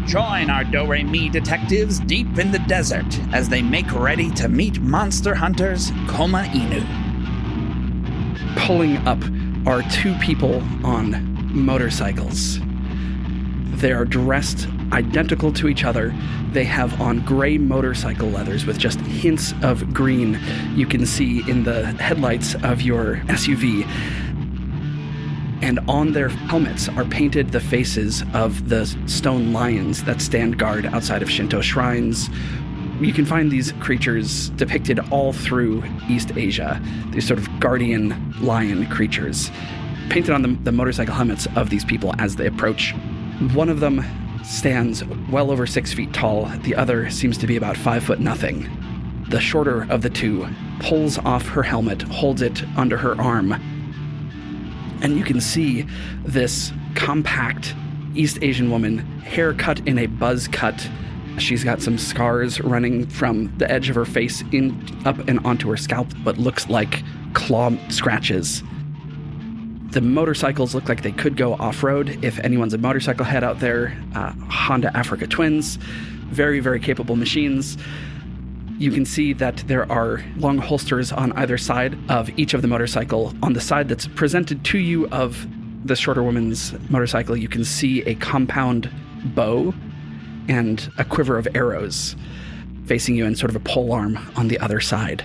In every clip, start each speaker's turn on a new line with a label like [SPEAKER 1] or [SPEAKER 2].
[SPEAKER 1] rejoin our Do-Re-Mi detectives deep in the desert as they make ready to meet monster hunters Koma Inu.
[SPEAKER 2] Pulling up are two people on motorcycles. They are dressed identical to each other. They have on gray motorcycle leathers with just hints of green you can see in the headlights of your SUV. And on their helmets are painted the faces of the stone lions that stand guard outside of Shinto shrines. You can find these creatures depicted all through East Asia, these sort of guardian lion creatures, painted on the motorcycle helmets of these people as they approach. One of them stands well over 6 feet tall. The other seems to be about 5 foot nothing. The shorter of the two pulls off her helmet, holds it under her arm, and you can see this compact East Asian woman, hair cut in a buzz cut. She's got some scars running from the edge of her face up and onto her scalp, but looks like claw scratches. The motorcycles look like they could go off-road if anyone's a motorcycle head out there. Honda Africa Twins, very, very capable machines. You can see that there are long holsters on either side of each of the motorcycle. On the side that's presented to you of the shorter woman's motorcycle, you can see a compound bow and a quiver of arrows facing you in sort of a pole arm on the other side.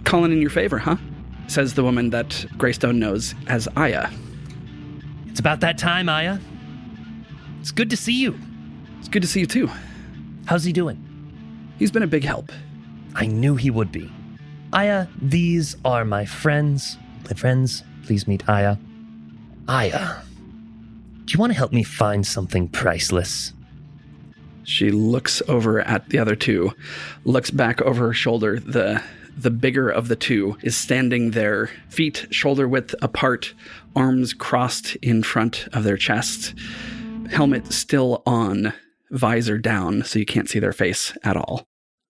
[SPEAKER 2] Calling in your favor, huh? Says the woman that Greystone knows as Aya.
[SPEAKER 3] It's about that time, Aya. It's good to see you.
[SPEAKER 2] It's good to see you too.
[SPEAKER 3] How's he doing?
[SPEAKER 2] He's been a big help.
[SPEAKER 3] I knew he would be. Aya, these are my friends. My friends, please meet Aya. Aya, do you want to help me find something priceless?
[SPEAKER 2] She looks over at the other two, looks back over her shoulder. The bigger of the two is standing there, feet shoulder width apart, arms crossed in front of their chest, helmet still on, visor down so you can't see their face at all.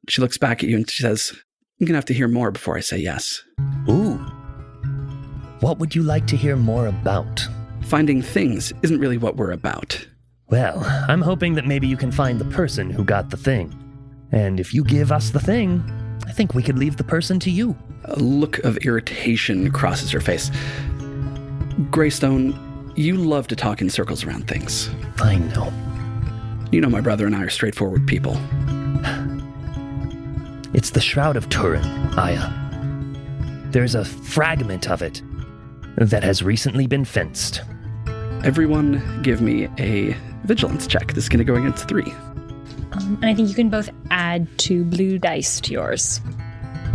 [SPEAKER 2] She looks back at you and she says, I'm going to have to hear more before I say yes.
[SPEAKER 3] Ooh. What would you like to hear more about?
[SPEAKER 2] Finding things isn't really what we're about.
[SPEAKER 3] Well, I'm hoping that maybe you can find the person who got the thing. And if you give us the thing, I think we could leave the person to you.
[SPEAKER 2] A look of irritation crosses her face. Greystone, you love to talk in circles around things.
[SPEAKER 3] I know.
[SPEAKER 2] You know my brother and I are straightforward people.
[SPEAKER 3] It's the Shroud of Turin, Aya. There's a fragment of it that has recently been fenced.
[SPEAKER 2] Everyone give me a vigilance check. This is going to go against 3.
[SPEAKER 4] And I think you can both add 2 blue dice to yours.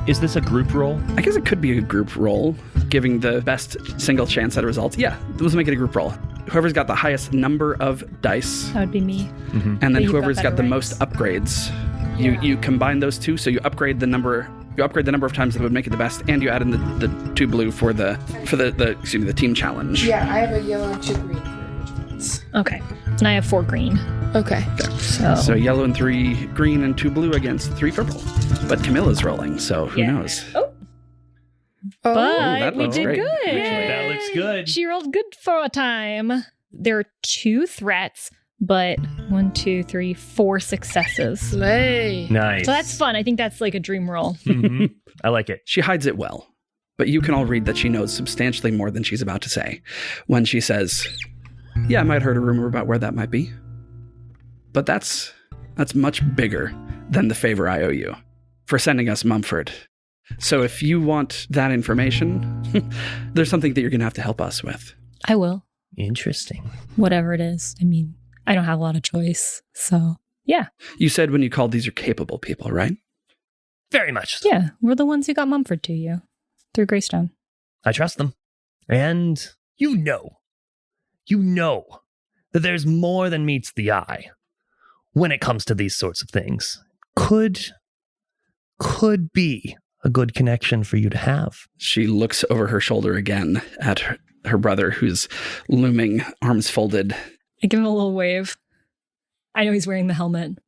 [SPEAKER 5] Is this a group roll?
[SPEAKER 2] I guess it could be a group roll, giving the best single chance at a result. Yeah, let's make it a group roll. Whoever's got the highest number of dice.
[SPEAKER 4] That would be me.
[SPEAKER 2] Mm-hmm. And then whoever's got the
[SPEAKER 4] ranks.
[SPEAKER 2] most upgrades. You combine those two, so you upgrade the number of times that would make it the best, and you add in the 2 blue for the team challenge.
[SPEAKER 6] Yeah, I have a yellow and 2 green for vigilance.
[SPEAKER 4] Okay. And I have 4 green.
[SPEAKER 6] Okay.
[SPEAKER 2] So yellow and 3 green and 2 blue against 3 purple. But Camilla's rolling, so who knows?
[SPEAKER 4] Oh.
[SPEAKER 6] Oh,
[SPEAKER 4] But we
[SPEAKER 2] looks
[SPEAKER 4] did
[SPEAKER 2] great.
[SPEAKER 4] good.
[SPEAKER 5] That looks good.
[SPEAKER 4] She rolled good for a time. There are 2 threats, but 1, 2, 3, 4 successes.
[SPEAKER 6] slay.
[SPEAKER 5] Nice.
[SPEAKER 4] So that's fun. I think that's like a dream roll.
[SPEAKER 5] Mhm. I like it.
[SPEAKER 2] She hides it well, but you can all read that she knows substantially more than she's about to say when she says, yeah, I might have heard a rumor about where that might be. But that's much bigger than the favor I owe you for sending us Mumford. So if you want that information, there's something that you're going to have to help us with.
[SPEAKER 4] I will.
[SPEAKER 3] Interesting.
[SPEAKER 4] Whatever it is. I mean, I don't have a lot of choice. So, yeah.
[SPEAKER 2] You said when you called these are capable people, right?
[SPEAKER 3] Very much so.
[SPEAKER 4] Yeah. We're the ones who got Mumford to you through Greystone.
[SPEAKER 3] I trust them. And you know that there's more than meets the eye when it comes to these sorts of things. Could be a good connection for you to have.
[SPEAKER 2] She looks over her shoulder again at her brother, who's looming, arms folded.
[SPEAKER 4] I give him a little wave. I know he's wearing the helmet.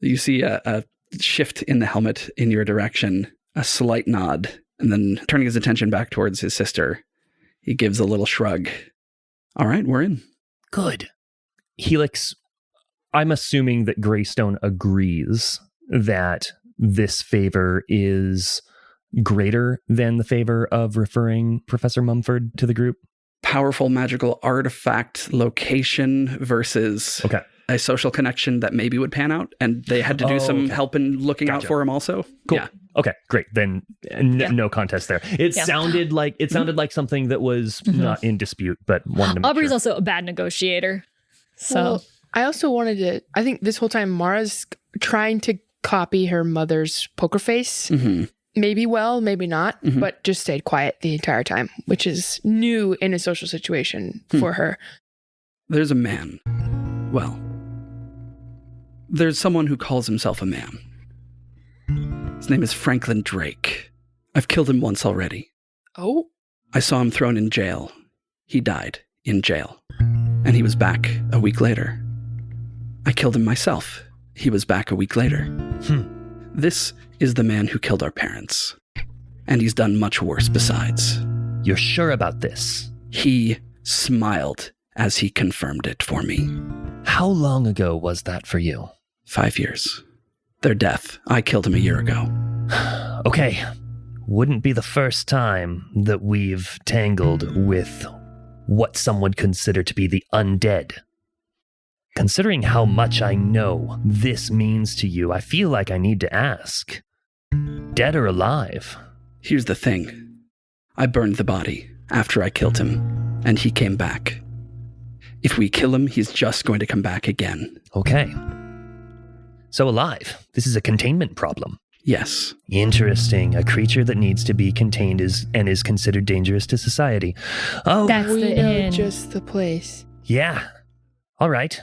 [SPEAKER 2] You see a shift in the helmet in your direction, a slight nod, and then turning his attention back towards his sister, he gives a little shrug. All right, we're in.
[SPEAKER 3] Good. Helix, I'm assuming that Greystone agrees that this favor is greater than the favor of referring Professor Mumford to the group.
[SPEAKER 2] Powerful magical artifact location versus a social connection that maybe would pan out. And they had to do some help in looking out for him also.
[SPEAKER 3] Cool.
[SPEAKER 2] Yeah.
[SPEAKER 3] Okay, great. Then no contest there. It sounded like something that was not in dispute, but wanted to make
[SPEAKER 4] Aubrey's
[SPEAKER 3] sure.
[SPEAKER 4] also a bad negotiator. So
[SPEAKER 6] Well, I also wanted to, I think this whole time Mara's trying to copy her mother's poker face.
[SPEAKER 2] Mm-hmm.
[SPEAKER 6] Maybe well, maybe not, but just stayed quiet the entire time, which is new in a social situation for her.
[SPEAKER 2] There's a man. Well, there's someone who calls himself a man. His name is Franklin Drake. I've killed him once already.
[SPEAKER 6] Oh,
[SPEAKER 2] I saw him thrown in jail. He died in jail. And he was back a week later. I killed him myself. He was back a week later. This is the man who killed our parents. And he's done much worse besides.
[SPEAKER 3] You're sure about this?
[SPEAKER 2] He smiled as he confirmed it for me.
[SPEAKER 3] How long ago was that for you?
[SPEAKER 2] 5 years. Their death. I killed him a year ago.
[SPEAKER 3] Okay. Wouldn't be the first time that we've tangled with what some would consider to be the undead. Considering how much I know this means to you, I feel like I need to ask. Dead or alive?
[SPEAKER 2] Here's the thing. I burned the body after I killed him, and he came back. If we kill him, he's just going to come back again.
[SPEAKER 3] Okay. So alive. This is a containment problem.
[SPEAKER 2] Yes.
[SPEAKER 3] Interesting. A creature that needs to be contained is considered dangerous to society. Oh,
[SPEAKER 4] that's
[SPEAKER 6] we
[SPEAKER 4] the
[SPEAKER 6] know
[SPEAKER 4] inn.
[SPEAKER 6] just the place.
[SPEAKER 3] yeah. All right.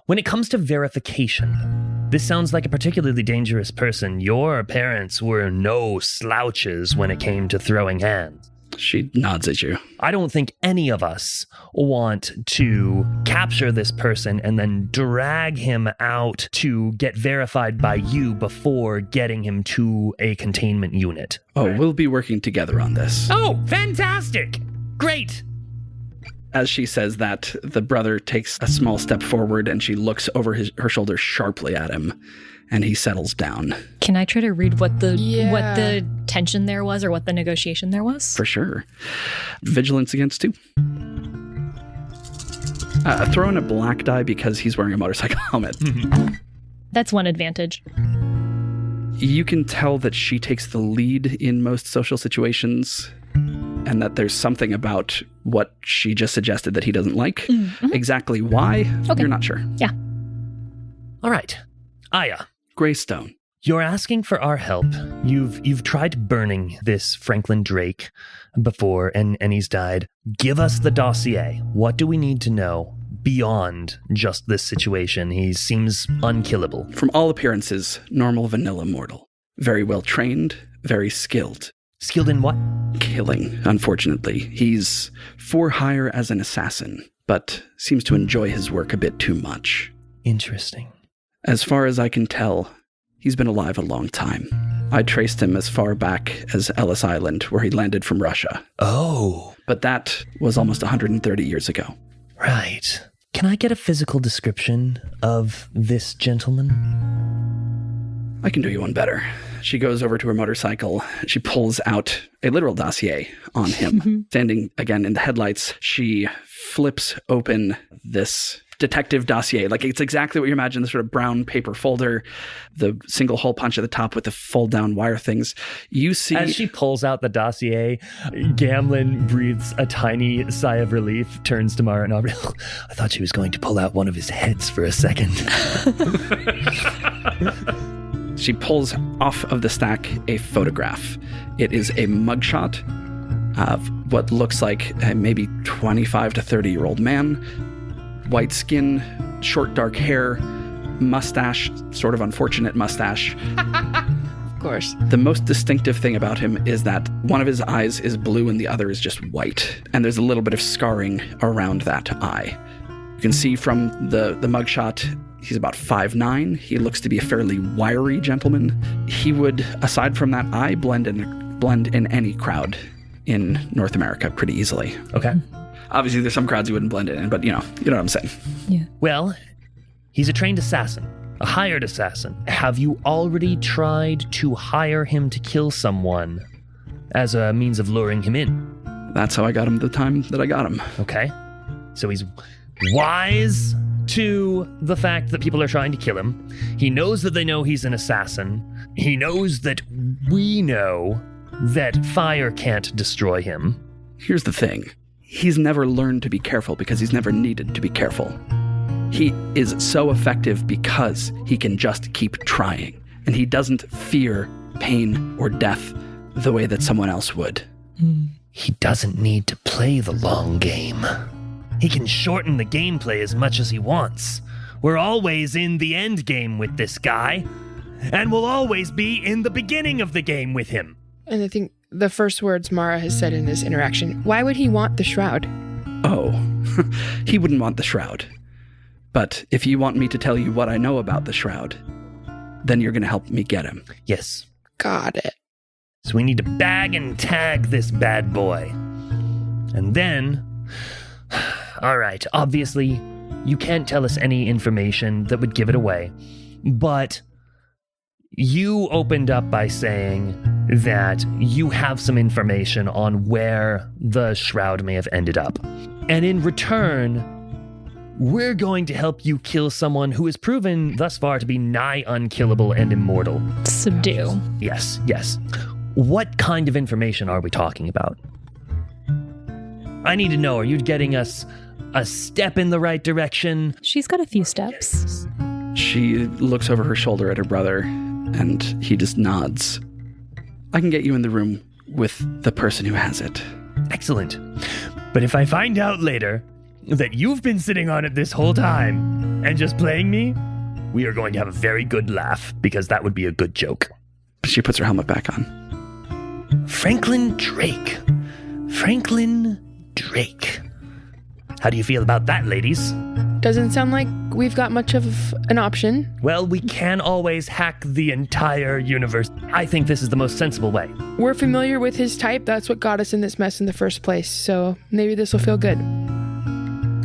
[SPEAKER 3] When it comes to verification, this sounds like a particularly dangerous person. Your parents were no slouches when it came to throwing hands.
[SPEAKER 2] She nods at you.
[SPEAKER 3] I don't think any of us want to capture this person and then drag him out to get verified by you before getting him to a containment unit.
[SPEAKER 2] Oh, we'll be working together on this.
[SPEAKER 3] Oh, fantastic! Great!
[SPEAKER 2] As she says that, the brother takes a small step forward and she looks over her shoulder sharply at him, and he settles down.
[SPEAKER 4] Can I try to read what the tension there was or what the negotiation there was?
[SPEAKER 2] For sure. Vigilance against 2. Throw in a black die because he's wearing a motorcycle helmet.
[SPEAKER 4] That's one advantage.
[SPEAKER 2] You can tell that she takes the lead in most social situations, and that there's something about what she just suggested that he doesn't like. Exactly why, you're not sure.
[SPEAKER 4] Yeah.
[SPEAKER 3] All right. Aya,
[SPEAKER 2] Greystone.
[SPEAKER 3] you're asking for our help. You've tried burning this Franklin Drake before, and he's died. Give us the dossier. What do we need to know beyond just this situation? He seems unkillable.
[SPEAKER 2] From all appearances, normal vanilla mortal. Very well trained, very skilled.
[SPEAKER 3] Skilled in what?
[SPEAKER 2] Killing, unfortunately. He's for hire as an assassin, but seems to enjoy his work a bit too much.
[SPEAKER 3] Interesting.
[SPEAKER 2] As far as I can tell, he's been alive a long time. I traced him as far back as Ellis Island, where he landed from Russia.
[SPEAKER 3] Oh,
[SPEAKER 2] But that was almost 130 years ago.
[SPEAKER 3] right. Can I get a physical description of this gentleman?
[SPEAKER 2] I can do you one better. She goes over to her motorcycle. She pulls out a literal dossier on him. Standing again in the headlights, she flips open this detective dossier. Like, it's exactly what you imagine, the sort of brown paper folder, the single hole punch at the top with the fold down wire things. You see...
[SPEAKER 3] As she pulls out the dossier, Gamlin breathes a tiny sigh of relief, turns to Mara and Aubrey. I thought she was going to pull out one of his heads for a second.
[SPEAKER 2] She pulls off of the stack a photograph. It is a mugshot of what looks like a maybe 25 to 30-year-old man. White skin, short dark hair, mustache, sort of unfortunate mustache.
[SPEAKER 6] Of course.
[SPEAKER 2] The most distinctive thing about him is that one of his eyes is blue and the other is just white. And there's a little bit of scarring around that eye. You can see from the mugshot, he's about 5'9". He looks to be a fairly wiry gentleman. He would, aside from that eye, blend in any crowd in North America pretty easily.
[SPEAKER 3] Okay.
[SPEAKER 2] Obviously, there's some crowds he wouldn't blend in, but you know what I'm saying.
[SPEAKER 3] Well, He's a trained assassin, a hired assassin. Have you already tried to hire him to kill someone as a means of luring him in?
[SPEAKER 2] That's how I got him the time that I got him.
[SPEAKER 3] Okay. So he's wise to the fact that people are trying to kill him. He knows that they know he's an assassin. He knows that we know that fire can't destroy him.
[SPEAKER 2] Here's the thing. He's never learned to be careful because he's never needed to be careful. He is so effective because he can just keep trying. And he doesn't fear pain or death the way that someone else would.
[SPEAKER 3] He doesn't need to play the long game. He can shorten the gameplay as much as he wants. We're always in the end game with this guy, and we'll always be in the beginning of the game with him.
[SPEAKER 6] And I think the first words Mara has said in this interaction, why would he want the Shroud?
[SPEAKER 2] Oh, he wouldn't want the Shroud. But if you want me to tell you what I know about the Shroud, then you're going to help me get him.
[SPEAKER 3] Yes.
[SPEAKER 6] Got it.
[SPEAKER 3] So we need to bag and tag this bad boy. And then... All right, obviously, you can't tell us any information that would give it away. But you opened up by saying that you have some information on where the Shroud may have ended up. And in return, we're going to help you kill someone who is proven thus far to be nigh unkillable and immortal.
[SPEAKER 4] Subdue.
[SPEAKER 3] Yes, yes. What kind of information are we talking about? I need to know, are you getting us a step in the right direction?
[SPEAKER 4] She's got a few steps.
[SPEAKER 2] She looks over her shoulder at her brother, and he just nods. I can get you in the room with the person who has it.
[SPEAKER 3] Excellent. But if I find out later that you've been sitting on it this whole time and just playing me, we are going to have a very good laugh, because that would be a good joke.
[SPEAKER 2] She puts her helmet back on.
[SPEAKER 3] Franklin Drake. Franklin Drake. How do you feel about that, ladies?
[SPEAKER 6] Doesn't sound like we've got much of an option.
[SPEAKER 3] Well, we can always hack the entire universe. I think this is the most sensible way.
[SPEAKER 6] We're familiar with his type. That's what got us in this mess in the first place. So maybe this will feel good.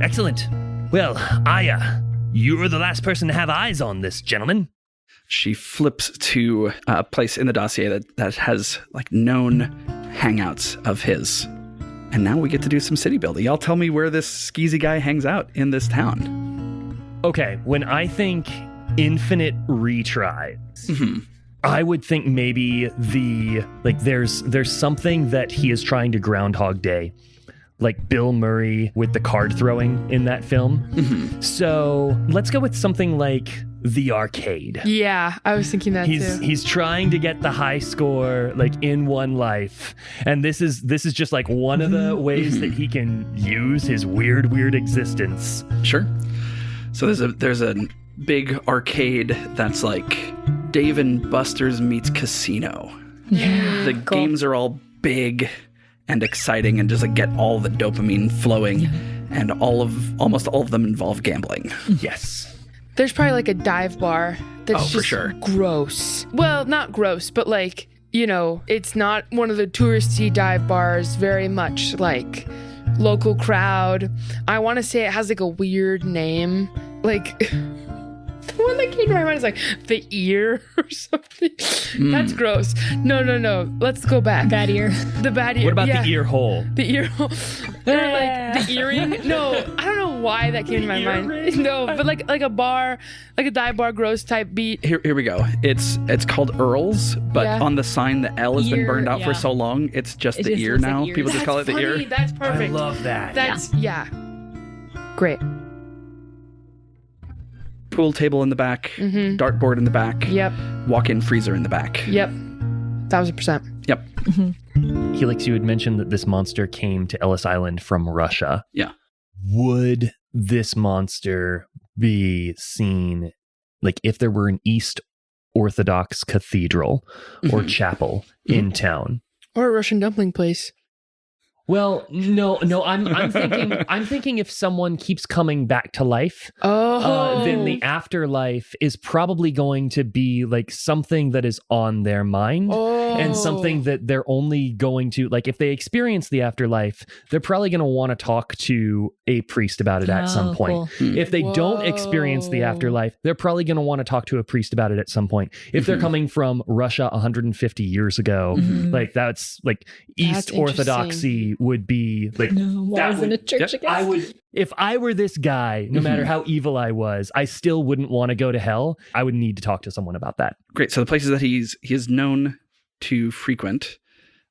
[SPEAKER 3] Excellent. Well, Aya, you're the last person to have eyes on this, gentleman.
[SPEAKER 2] She flips to a place in the dossier that has like known hangouts of his. And now we get to do some city building. Y'all tell me where this skeezy guy hangs out in this town.
[SPEAKER 5] Okay, when I think infinite retries,
[SPEAKER 3] I would think maybe there's something that he is trying to Groundhog Day, like Bill Murray with the card throwing in that film. So let's go with something like the arcade.
[SPEAKER 6] Yeah, I was thinking that too.
[SPEAKER 3] He's trying to get the high score like in one life, and this is just like one of the ways that he can use his weird existence.
[SPEAKER 2] Sure. So there's a big arcade that's like Dave and Buster's meets casino.
[SPEAKER 4] Yeah.
[SPEAKER 2] The games are all big and exciting and just like get all the dopamine flowing, and almost all of them involve gambling.
[SPEAKER 3] Yes.
[SPEAKER 6] There's probably like a dive bar that's
[SPEAKER 2] for
[SPEAKER 6] just
[SPEAKER 2] sure.
[SPEAKER 6] gross. Well, not gross, but like, you know, it's not one of the touristy dive bars, very much like local crowd. I want to say it has like a weird name. Like, the one that came to my mind is like the ear or something. That's gross. No. Let's go back.
[SPEAKER 4] Bad ear.
[SPEAKER 6] The bad ear.
[SPEAKER 5] what about
[SPEAKER 6] yeah.
[SPEAKER 5] the ear hole?
[SPEAKER 6] The ear hole. Or like the earring. No, I don't know why that came to my mind. No, but like a bar, like a dive bar, gross type beat.
[SPEAKER 2] Here we go. It's called Earl's, but
[SPEAKER 6] Yeah.
[SPEAKER 2] on the sign, the L has been
[SPEAKER 4] Ear,
[SPEAKER 2] burned out for
[SPEAKER 4] yeah.
[SPEAKER 2] so long, it's just
[SPEAKER 4] It
[SPEAKER 2] the
[SPEAKER 4] just
[SPEAKER 2] ear
[SPEAKER 4] looks like
[SPEAKER 2] now.
[SPEAKER 4] ears.
[SPEAKER 2] People just call it the
[SPEAKER 6] Funny,
[SPEAKER 2] ear.
[SPEAKER 6] That's perfect.
[SPEAKER 5] I love that.
[SPEAKER 6] That's yeah. Great.
[SPEAKER 2] Pool table in the back,
[SPEAKER 6] Mm-hmm.
[SPEAKER 2] dartboard in the back,
[SPEAKER 6] Yep.
[SPEAKER 2] walk-in freezer in the back.
[SPEAKER 6] Yep. 1000%.
[SPEAKER 2] Yep.
[SPEAKER 5] Helix, you had mentioned that this monster came to Ellis Island from Russia.
[SPEAKER 2] Yeah.
[SPEAKER 5] Would this monster be seen, like if there were an East Orthodox cathedral or chapel in town?
[SPEAKER 6] Or a Russian dumpling place.
[SPEAKER 5] Well, no. I'm thinking if someone keeps coming back to life, then the afterlife is probably going to be like something that is on their mind and something that they're only going to, like, if they experience the afterlife, they're probably going to want to talk to a priest about it at some point.
[SPEAKER 4] Cool.
[SPEAKER 5] If they don't experience the afterlife, they're probably going to want to talk to a priest about it at some point. If they're coming from Russia 150 years ago, like that's like East Orthodoxy would be like,
[SPEAKER 4] I was in a church again.
[SPEAKER 5] I would, if I were this guy, no matter how evil I was, I still wouldn't want to go to hell. I would need to talk to someone about that.
[SPEAKER 2] Great. So the places that he is known to frequent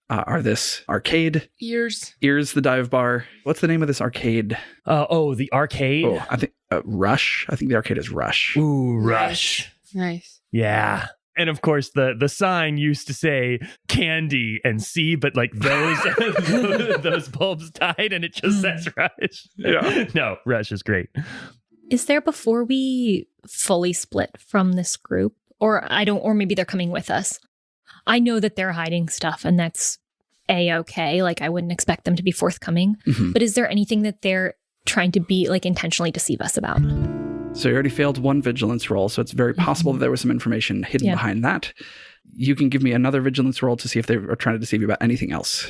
[SPEAKER 2] are this arcade,
[SPEAKER 6] Ears,
[SPEAKER 2] the dive bar. What's the name of this arcade?
[SPEAKER 5] The arcade.
[SPEAKER 2] Oh, I think Rush. I think the arcade is Rush.
[SPEAKER 5] Ooh, Rush.
[SPEAKER 6] nice.
[SPEAKER 5] Yeah. And of course, the sign used to say candy and C, but like those those bulbs died, and it just says Rush.
[SPEAKER 2] Yeah.
[SPEAKER 5] No, Rush is great.
[SPEAKER 4] Is there, before we fully split from this group, or maybe they're coming with us? I know that they're hiding stuff, and that's A-okay. Like, I wouldn't expect them to be forthcoming. But is there anything that they're trying to be, like, intentionally deceive us about?
[SPEAKER 2] So you already failed one vigilance roll, so it's very possible that there was some information hidden behind that. You can give me another vigilance roll to see if they are trying to deceive you about anything else.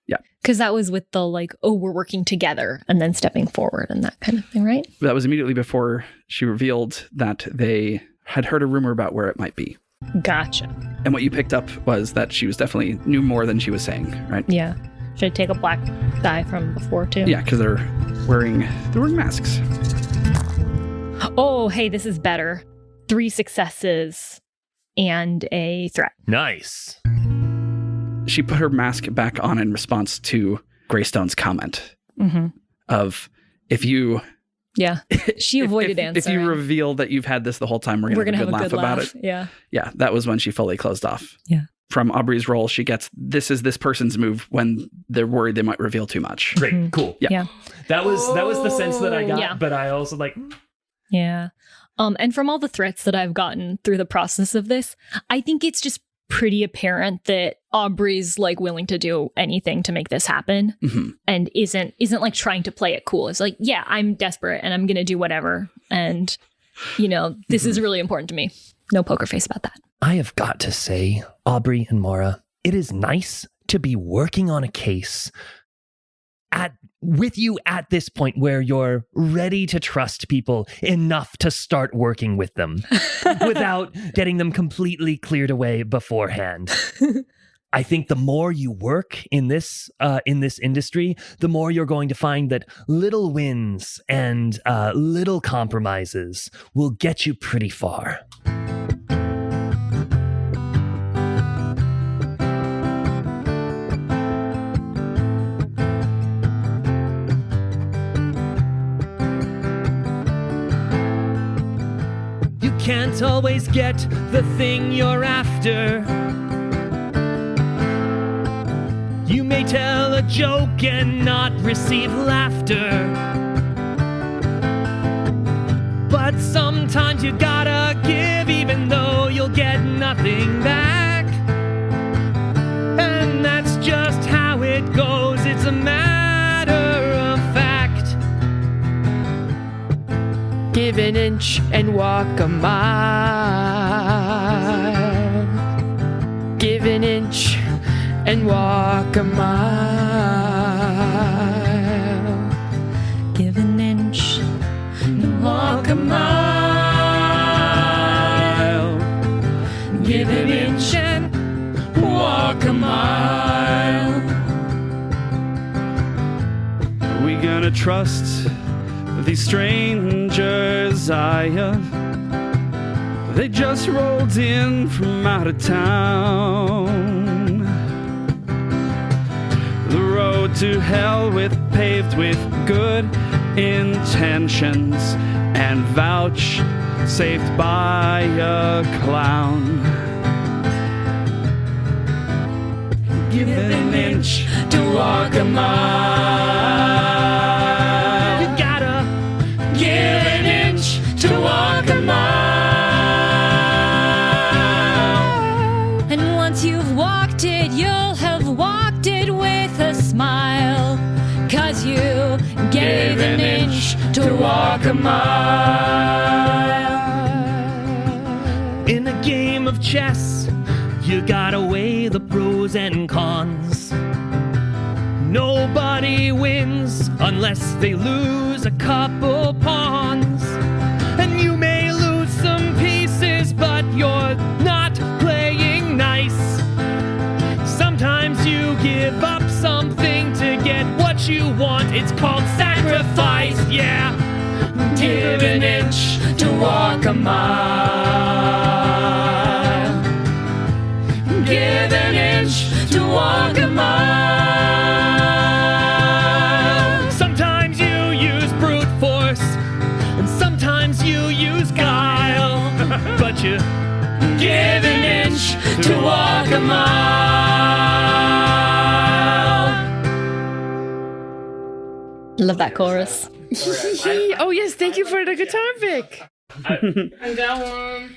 [SPEAKER 2] Yeah.
[SPEAKER 4] Because that was with the, like, we're working together, and then stepping forward and that kind of thing, right?
[SPEAKER 2] That was immediately before she revealed that they had heard a rumor about where it might be.
[SPEAKER 4] Gotcha.
[SPEAKER 2] And what you picked up was that she was definitely knew more than she was saying, right?
[SPEAKER 4] Yeah. Should I take a black die from before, too?
[SPEAKER 2] Yeah, because they're wearing masks.
[SPEAKER 4] Oh, hey, this is better. 3 successes and a threat.
[SPEAKER 5] Nice.
[SPEAKER 2] She put her mask back on in response to Greystone's comment of, if you...
[SPEAKER 4] Yeah, she avoided answering.
[SPEAKER 2] If you reveal that you've had this the whole time, we're going to have a good laugh about it.
[SPEAKER 4] Yeah.
[SPEAKER 2] Yeah, that was when she fully closed off.
[SPEAKER 4] Yeah.
[SPEAKER 2] From Aubrey's role, she gets, this is this person's move when they're worried they might reveal too much.
[SPEAKER 5] Great. Cool.
[SPEAKER 2] Yeah.
[SPEAKER 5] That was the sense that I got,
[SPEAKER 4] Yeah.
[SPEAKER 5] but I also like...
[SPEAKER 4] Yeah. And from all the threats that I've gotten through the process of this, I think it's just pretty apparent that Aubrey's like willing to do anything to make this happen and isn't like trying to play it cool. It's like, yeah, I'm desperate and I'm going to do whatever. And, you know, this is really important to me. No poker face about that.
[SPEAKER 3] I have got to say, Aubrey and Mara, it is nice to be working on a case with you at this point where you're ready to trust people enough to start working with them without getting them completely cleared away beforehand. I think the more you work in this industry, the more you're going to find that little wins and little compromises will get you pretty far. Can't always get the thing you're after. You may tell a joke and not receive laughter, but sometimes you gotta give even though you'll get nothing back. And that's just how it goes, it's a matter of fact.
[SPEAKER 6] Give an inch and walk a mile. Give an inch and walk a mile.
[SPEAKER 4] Give an inch and walk a mile.
[SPEAKER 2] Give an inch and walk a mile. Are we gonna trust these strangers? They just rolled in from out of town. The road to hell paved with good intentions and vouchsafed by a clown. Give an inch to walk a mile. You gotta give an inch to walk a mile.
[SPEAKER 4] And once you've walked it, you'll have walked it with a smile. Gave an inch to walk a mile.
[SPEAKER 3] In a game of chess, you gotta weigh the pros and cons. Nobody wins unless they lose a couple pawns. And you may lose some pieces, but you're not playing nice. Sometimes you give up something to get what you want. It's called sacrifice, yeah. Give an inch to walk a mile. Give an inch to walk a mile. Sometimes you use brute force, and sometimes you use guile. But you give an inch to walk a mile.
[SPEAKER 4] Love that chorus.
[SPEAKER 6] Oh, yes. Thank you for the guitar pick. And that one.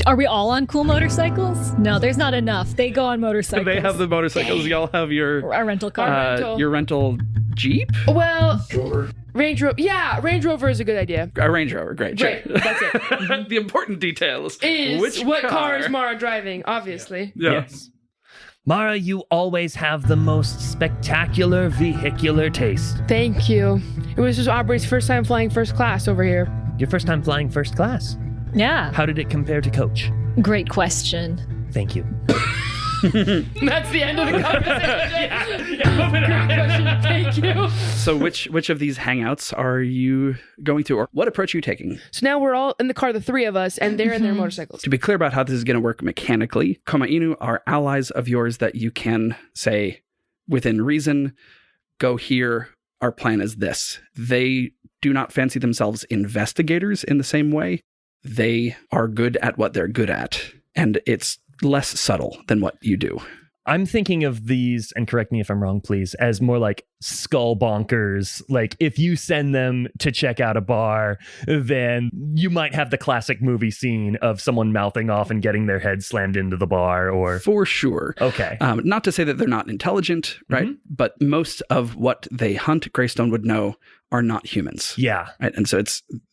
[SPEAKER 4] Are we all on cool motorcycles? No, there's not enough. They go on motorcycles.
[SPEAKER 2] They have the motorcycles. Y'all have your
[SPEAKER 4] Our rental car.
[SPEAKER 2] your rental Jeep?
[SPEAKER 6] Well, Range Rover. Yeah, Range Rover is a good idea.
[SPEAKER 2] A Range Rover. Great.
[SPEAKER 6] Great.
[SPEAKER 2] Sure.
[SPEAKER 6] That's it.
[SPEAKER 2] The important details.
[SPEAKER 6] Is what car is Mara driving, obviously.
[SPEAKER 2] Yeah.
[SPEAKER 3] Yes. Mara, you always have the most spectacular vehicular taste.
[SPEAKER 6] Thank you. It was just Aubrey's first time flying first class over here.
[SPEAKER 3] Your first time flying first class.
[SPEAKER 4] Yeah.
[SPEAKER 3] How did it compare to coach?
[SPEAKER 4] Great question.
[SPEAKER 3] Thank you.
[SPEAKER 6] That's the end of the conversation. Great question. Thank you.
[SPEAKER 2] So which of these hangouts are you going to, or what approach are you taking?
[SPEAKER 6] So now we're all in the car, the three of us, and they're in their motorcycles.
[SPEAKER 2] To be clear about how this is going to work mechanically, Koma Inu are allies of yours that you can say, within reason, go here, our plan is this. They do not fancy themselves investigators in the same way. They are good at what they're good at, and it's less subtle than what you do.
[SPEAKER 3] I'm thinking of these, and correct me if I'm wrong, please, as more like skull bonkers. Like if you send them to check out a bar, then you might have the classic movie scene of someone mouthing off and getting their head slammed into the bar, or...
[SPEAKER 2] For sure.
[SPEAKER 3] Okay.
[SPEAKER 2] Not to say that they're not intelligent, right?
[SPEAKER 3] Mm-hmm.
[SPEAKER 2] But most of what they hunt, Greystone would know, are not humans.
[SPEAKER 3] Yeah.
[SPEAKER 2] Right? And so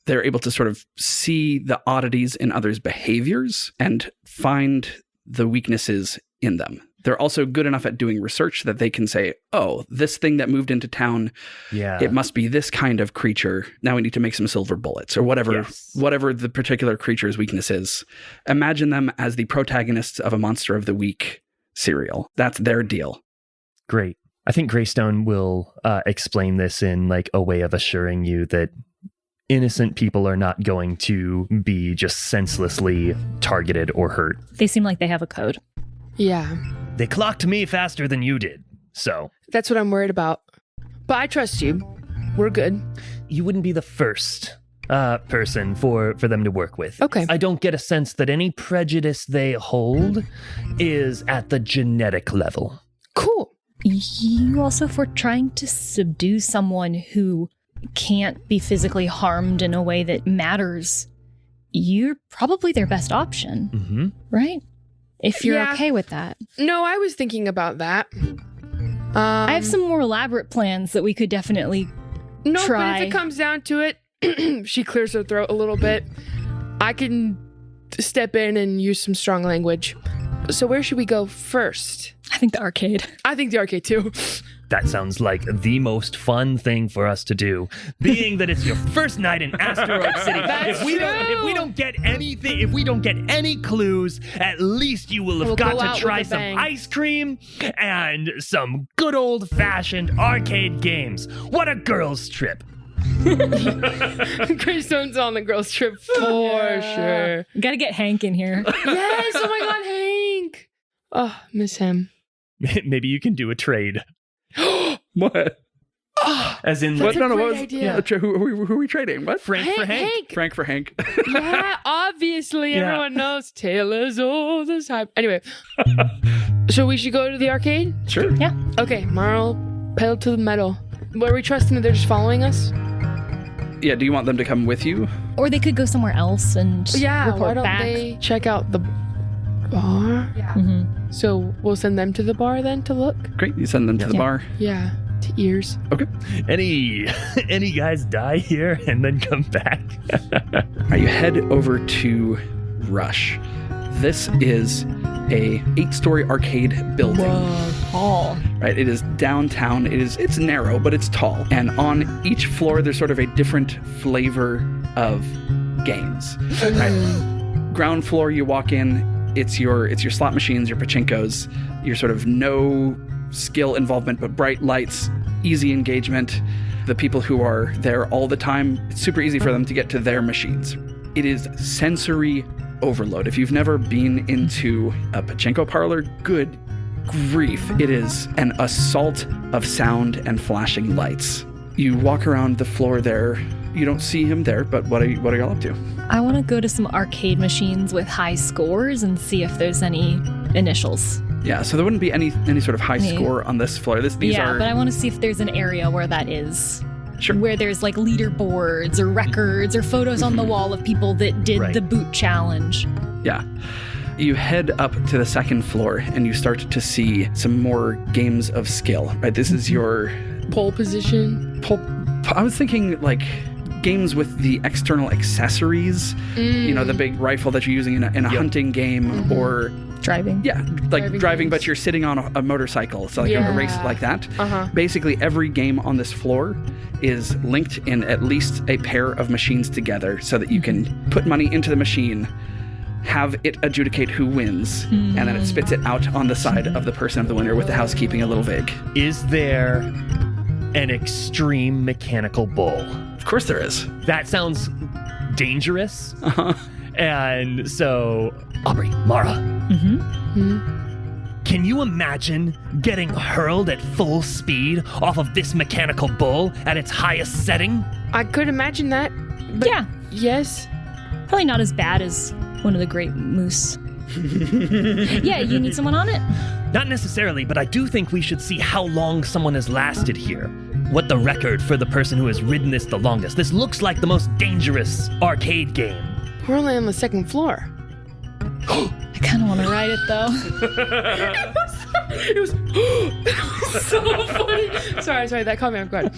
[SPEAKER 2] they're able to sort of see the oddities in others' behaviors and find the weaknesses in them. They're also good enough at doing research that they can say, oh, this thing that moved into town, it must be this kind of creature. Now we need to make some silver bullets, or whatever the particular creature's weakness is. Imagine them as the protagonists of a Monster of the Week serial. That's their deal.
[SPEAKER 3] Great. I think Greystone will explain this in like a way of assuring you that innocent people are not going to be just senselessly targeted or hurt.
[SPEAKER 4] They seem like they have a code.
[SPEAKER 6] Yeah.
[SPEAKER 3] They clocked me faster than you did, so...
[SPEAKER 6] That's what I'm worried about. But I trust you. We're good.
[SPEAKER 3] You wouldn't be the first person for them to work with.
[SPEAKER 6] Okay.
[SPEAKER 3] I don't get a sense that any prejudice they hold is at the genetic level.
[SPEAKER 6] Cool.
[SPEAKER 4] You also, for trying to subdue someone who can't be physically harmed in a way that matters, you're probably their best option, right? If you're okay with that.
[SPEAKER 6] No, I was thinking about that.
[SPEAKER 4] I have some more elaborate plans that we could definitely try.
[SPEAKER 6] But if it comes down to it, she clears her throat a little bit. I can step in and use some strong language. So where should we go first?
[SPEAKER 4] I think the arcade.
[SPEAKER 6] I think the arcade too.
[SPEAKER 3] That sounds like the most fun thing for us to do, being that it's your first night in Asteroid City. If we don't get anything, if we don't get any clues, at least you will have got to try some ice cream and some good old-fashioned arcade games. What a girls' trip.
[SPEAKER 6] Greystone's on the girls' trip for sure.
[SPEAKER 4] Gotta get Hank in here.
[SPEAKER 6] Yes, oh my god, Hank. Oh, miss him.
[SPEAKER 3] Maybe you can do a trade.
[SPEAKER 2] What?
[SPEAKER 3] As in,
[SPEAKER 6] That's
[SPEAKER 3] like,
[SPEAKER 6] a great idea.
[SPEAKER 2] Who are we trading? What?
[SPEAKER 3] Frank for Hank.
[SPEAKER 2] Frank for Hank.
[SPEAKER 6] Yeah, obviously everyone knows Taylor's all the time. Anyway, so we should go to the arcade?
[SPEAKER 2] Sure.
[SPEAKER 4] Yeah.
[SPEAKER 6] Okay, Marl, pedal to the metal. What, are we trusting that they're just following us?
[SPEAKER 2] Yeah, do you want them to come with you?
[SPEAKER 4] Or they could go somewhere else and report
[SPEAKER 6] why don't
[SPEAKER 4] back.
[SPEAKER 6] they check out the bar?
[SPEAKER 4] Mm-hmm.
[SPEAKER 6] So we'll send them to the bar then to look?
[SPEAKER 2] Great, you send them to the bar.
[SPEAKER 6] Yeah. to ears.
[SPEAKER 2] Okay.
[SPEAKER 3] Any guys die here and then come back?
[SPEAKER 2] All right, you head over to Rush. This is a 8-story arcade building.
[SPEAKER 4] Tall.
[SPEAKER 2] Right, it is downtown. It's narrow, but it's tall. And on each floor, there's sort of a different flavor of games. Right? Ground floor, you walk in. It's your slot machines, your pachinkos, your sort of no skill involvement, but bright lights, easy engagement. The people who are there all the time, it's super easy for them to get to their machines. It is sensory overload. If you've never been into a pachinko parlor, good grief. It is an assault of sound and flashing lights. You walk around the floor there. You don't see him there, but what are y'all up to?
[SPEAKER 4] I want to go to some arcade machines with high scores and see if there's any initials.
[SPEAKER 2] Yeah, so there wouldn't be any sort of high score on this floor. These are...
[SPEAKER 4] but I want to see if there's an area where that is.
[SPEAKER 2] Sure.
[SPEAKER 4] Where there's like leaderboards or records or photos on the wall of people that did the boot challenge.
[SPEAKER 2] Yeah. You head up to the second floor and you start to see some more games of skill. Right, this is your
[SPEAKER 6] Pole position.
[SPEAKER 2] I was thinking like games with the external accessories. You know, the big rifle that you're using in a hunting game or
[SPEAKER 4] driving.
[SPEAKER 2] Yeah, like driving,
[SPEAKER 6] games.
[SPEAKER 2] but you're sitting on a motorcycle. So like a race like that. Basically, every game on this floor is linked in at least a pair of machines together so that you can put money into the machine, have it adjudicate who wins, and then it spits it out on the side of the person of the winner with the housekeeping a little vague.
[SPEAKER 3] Is there an extreme mechanical bull?
[SPEAKER 2] Of course there is.
[SPEAKER 3] That sounds dangerous. And so, Aubrey, Mara, can you imagine getting hurled at full speed off of this mechanical bull at its highest setting?
[SPEAKER 6] I could imagine that. But
[SPEAKER 4] Yeah.
[SPEAKER 6] Yes.
[SPEAKER 4] Probably not as bad as one of the great moose. Yeah, you need someone on it?
[SPEAKER 3] Not necessarily, but I do think we should see how long someone has lasted here. What the record for the person who has ridden this the longest. This looks like the most dangerous arcade game.
[SPEAKER 6] We're only on the second floor.
[SPEAKER 4] I kind of want to ride it though.
[SPEAKER 6] It was so funny. Sorry, that caught me off guard.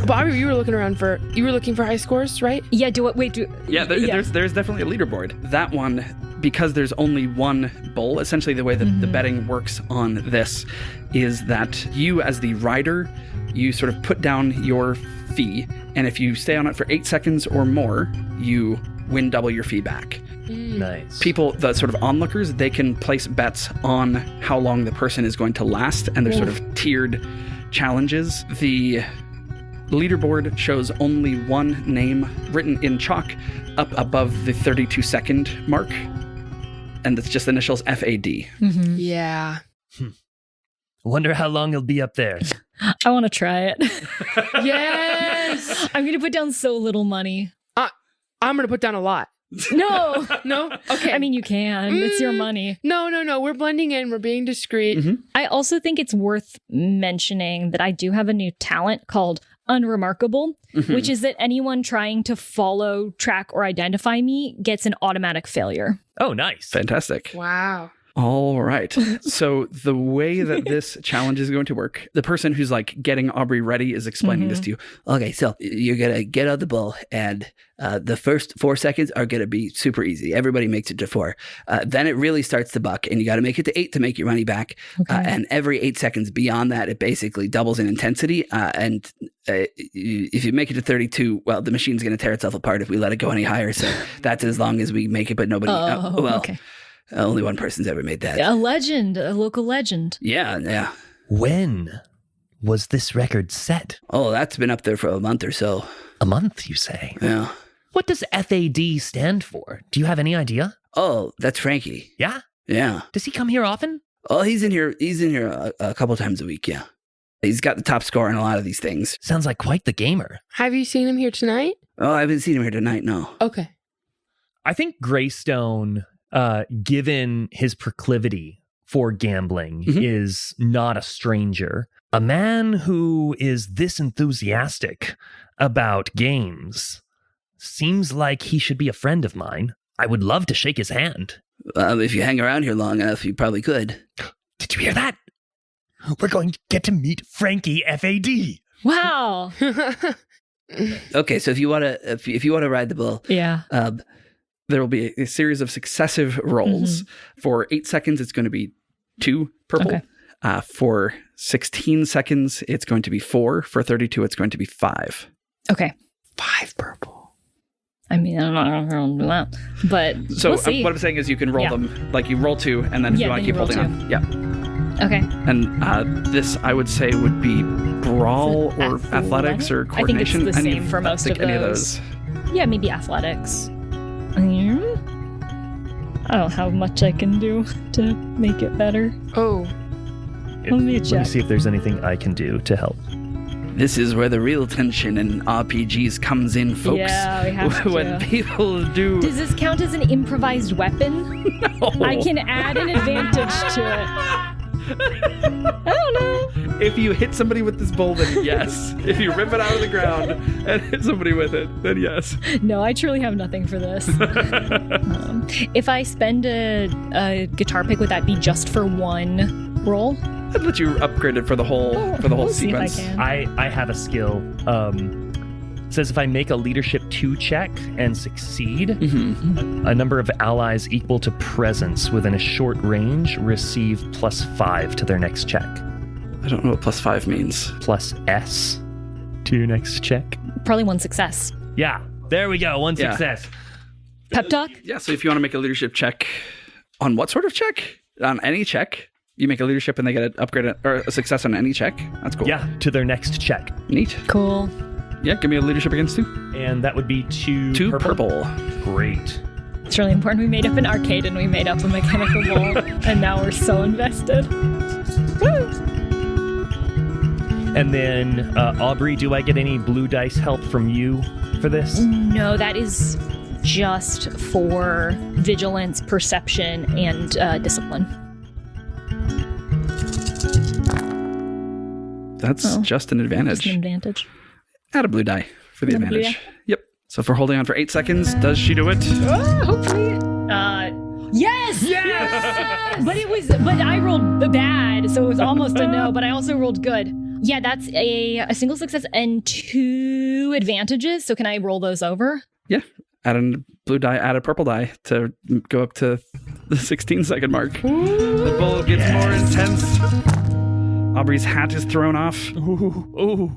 [SPEAKER 6] Bobby, you were looking for high scores, right?
[SPEAKER 4] Yeah,
[SPEAKER 2] There's definitely a leaderboard. That one, because there's only one bowl, essentially the way that the betting works on this is that you as the rider, you sort of put down your fee, and if you stay on it for 8 seconds or more, you win double your fee back.
[SPEAKER 3] Nice.
[SPEAKER 2] People, the sort of onlookers, they can place bets on how long the person is going to last, and there's sort of tiered challenges. The leaderboard shows only one name written in chalk up above the 32-second mark, and it's just initials FAD.
[SPEAKER 6] Yeah.
[SPEAKER 3] Wonder how long he'll be up there.
[SPEAKER 4] I want to try it.
[SPEAKER 6] Yes.
[SPEAKER 4] I'm going to put down so little money.
[SPEAKER 6] I'm going to put down a lot.
[SPEAKER 4] No.
[SPEAKER 6] No? Okay.
[SPEAKER 4] I mean, you can. It's your money.
[SPEAKER 6] No. We're blending in. We're being discreet.
[SPEAKER 4] I also think it's worth mentioning that I do have a new talent called Unremarkable, which is that anyone trying to follow, track, or identify me gets an automatic failure.
[SPEAKER 3] Oh, nice.
[SPEAKER 2] Fantastic.
[SPEAKER 6] Wow.
[SPEAKER 2] All right. So the way that this challenge is going to work, the person who's like getting Aubrey ready is explaining this to you.
[SPEAKER 7] Okay, so you're going to get on the bull, and the first 4 seconds are going to be super easy. Everybody makes it to 4. Then it really starts to buck, and you got to make it to 8 to make your money back. And every 8 seconds beyond that, it basically doubles in intensity. And if you make it to 32, well, the machine's going to tear itself apart if we let it go any higher. So that's as long as we make it, but nobody...
[SPEAKER 4] Okay.
[SPEAKER 7] Only one person's ever made that.
[SPEAKER 4] A legend, a local legend.
[SPEAKER 7] Yeah.
[SPEAKER 3] When was this record set?
[SPEAKER 7] Oh, that's been up there for a month or so.
[SPEAKER 3] A month, you say?
[SPEAKER 7] Yeah.
[SPEAKER 3] What does FAD stand for? Do you have any idea?
[SPEAKER 7] Oh, that's Frankie.
[SPEAKER 3] Yeah?
[SPEAKER 7] Yeah.
[SPEAKER 3] Does he come here often?
[SPEAKER 7] Oh, he's in here a couple times a week, yeah. He's got the top score on a lot of these things.
[SPEAKER 3] Sounds like quite the gamer.
[SPEAKER 6] Have you seen him here tonight?
[SPEAKER 7] Oh, I haven't seen him here tonight, no.
[SPEAKER 6] Okay.
[SPEAKER 3] I think Greystone, given his proclivity for gambling, is not a stranger. A man who is this enthusiastic about games seems like he should be a friend of mine. I would love to shake his hand.
[SPEAKER 7] If you hang around here long enough, you probably could.
[SPEAKER 3] Did you hear that? We're going to get to meet Frankie FAD.
[SPEAKER 4] Wow.
[SPEAKER 7] Okay, so if you want to ride the bull,
[SPEAKER 4] Yeah.
[SPEAKER 7] there will be a series of successive rolls. For 8 seconds, it's going to be 2 purple.
[SPEAKER 4] Okay.
[SPEAKER 7] For 16 seconds, it's going to be 4. For 32, it's going to be 5.
[SPEAKER 4] Okay.
[SPEAKER 7] 5 purple.
[SPEAKER 4] I mean, I'm not going to do that. But
[SPEAKER 7] So
[SPEAKER 4] we'll see.
[SPEAKER 7] what I'm saying is you can roll
[SPEAKER 4] Yeah.
[SPEAKER 7] them, like you roll 2, and then if
[SPEAKER 4] Yeah,
[SPEAKER 7] you want
[SPEAKER 4] then
[SPEAKER 7] to keep
[SPEAKER 4] you roll
[SPEAKER 7] holding on. Yeah.
[SPEAKER 4] Okay.
[SPEAKER 7] And this, I would say, would be brawl or athletics or
[SPEAKER 4] I think it's
[SPEAKER 7] coordination.
[SPEAKER 4] the same for most of
[SPEAKER 7] any
[SPEAKER 4] those. Yeah, maybe athletics. I don't know how much I can do to make it better.
[SPEAKER 6] Oh,
[SPEAKER 4] Let me
[SPEAKER 3] Let me
[SPEAKER 4] check.
[SPEAKER 3] see if there's anything I can do to help.
[SPEAKER 7] This is where the real tension in RPGs comes in, folks.
[SPEAKER 4] Yeah, we have
[SPEAKER 7] When
[SPEAKER 4] to.
[SPEAKER 7] people do.
[SPEAKER 4] Does this count as an improvised weapon? I can add an advantage to it. I don't know.
[SPEAKER 7] If you hit somebody with this bowl, then yes. If you rip it out of the ground and hit somebody with it, then yes.
[SPEAKER 4] No, I truly have nothing for this. If I spend a guitar pick, would that be just for one roll?
[SPEAKER 7] I'd let you upgrade it for the whole
[SPEAKER 4] We'll see if I
[SPEAKER 7] sequence.
[SPEAKER 4] can.
[SPEAKER 3] I have a skill. It says if I make a leadership 2 check and succeed, a number of allies equal to presence within a short range receive +5 to their next check.
[SPEAKER 7] I don't know what +5 means.
[SPEAKER 3] Plus S to your next check.
[SPEAKER 4] Probably one success.
[SPEAKER 3] Yeah, there we go. One
[SPEAKER 7] Yeah.
[SPEAKER 3] success.
[SPEAKER 4] Pep talk?
[SPEAKER 7] Yeah, so if you want to make a leadership check, on what sort of check? On any check. You make a leadership and they get an upgrade or a success on any check. That's cool.
[SPEAKER 3] Yeah, to their next check.
[SPEAKER 7] Neat.
[SPEAKER 4] Cool.
[SPEAKER 7] Yeah, give me a leadership against 2.
[SPEAKER 3] And that would be 2
[SPEAKER 7] 2 purple.
[SPEAKER 3] Great.
[SPEAKER 4] It's really important. We made up an arcade and we made up a mechanical wall, and now we're so invested. Woo!
[SPEAKER 3] And then, Aubrey, do I get any blue dice help from you for this?
[SPEAKER 4] No, that is just for vigilance, perception, and discipline.
[SPEAKER 7] That's just an advantage.
[SPEAKER 4] Just an advantage.
[SPEAKER 7] Add a blue die for the
[SPEAKER 4] Add a blue
[SPEAKER 7] advantage. Yep. So for holding on for 8 seconds, does she do it?
[SPEAKER 4] Hopefully. Yes! Yes! But I rolled bad, so it was almost a no, but I also rolled good. Yeah, that's a single success and 2 advantages. So can I roll those over?
[SPEAKER 7] Yeah. Add a blue die, add a purple die to go up to the 16-second mark. The bull gets more intense. Aubrey's hat is thrown off.
[SPEAKER 3] Ooh.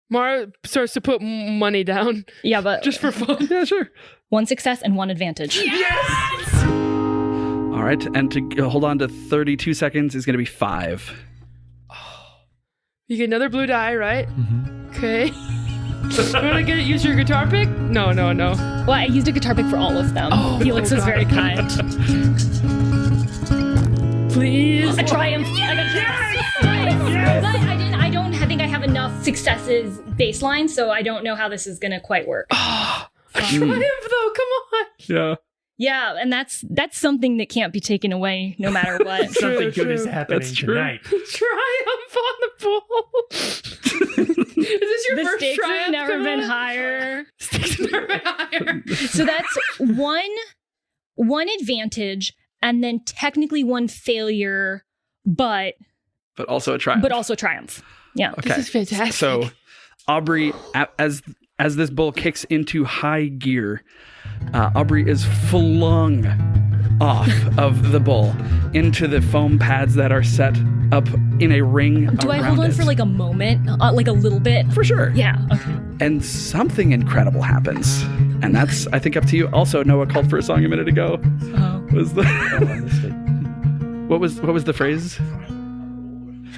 [SPEAKER 6] Mara starts to put money down
[SPEAKER 4] Yeah, but
[SPEAKER 6] just for fun.
[SPEAKER 7] Yeah, sure.
[SPEAKER 4] 1 success and 1 advantage.
[SPEAKER 7] All right. And to hold on to 32 seconds is going to be 5.
[SPEAKER 6] You get another blue die, right?
[SPEAKER 3] Mm-hmm.
[SPEAKER 6] Okay. You want to use your guitar pick? No.
[SPEAKER 4] Well, I used a guitar pick for all of them.
[SPEAKER 6] Oh,
[SPEAKER 4] Helix
[SPEAKER 6] oh
[SPEAKER 4] was
[SPEAKER 6] God.
[SPEAKER 4] very kind.
[SPEAKER 6] Please.
[SPEAKER 4] A triumph. I got yes! But I don't think I have enough successes baseline, so I don't know how this is going to quite work.
[SPEAKER 6] A triumph, though. Come on.
[SPEAKER 7] Yeah.
[SPEAKER 4] Yeah, and that's something that can't be taken away no matter what.
[SPEAKER 3] Something good is
[SPEAKER 6] true.
[SPEAKER 3] happening
[SPEAKER 7] That's true.
[SPEAKER 3] tonight.
[SPEAKER 6] Triumph on the bull. Is this your
[SPEAKER 4] The
[SPEAKER 6] first
[SPEAKER 4] stakes
[SPEAKER 6] triumph?
[SPEAKER 4] have never been
[SPEAKER 6] Camilla?
[SPEAKER 4] higher.
[SPEAKER 6] Stakes have never been higher.
[SPEAKER 4] So that's one advantage, and then technically 1 failure, but
[SPEAKER 7] Also a triumph.
[SPEAKER 4] also triumph. Yeah.
[SPEAKER 7] Okay.
[SPEAKER 6] This is fantastic.
[SPEAKER 7] So Aubrey, as this bull kicks into high gear, Aubrey is flung off of the bull into the foam pads that are set up in a ring
[SPEAKER 4] Do I
[SPEAKER 7] around
[SPEAKER 4] hold on
[SPEAKER 7] it.
[SPEAKER 4] for like a moment, like a little bit?
[SPEAKER 7] For sure.
[SPEAKER 4] Yeah. Okay.
[SPEAKER 7] And something incredible happens. And that's, I think, up to you. Also, Noah called for a song a minute ago. Was the what was the phrase?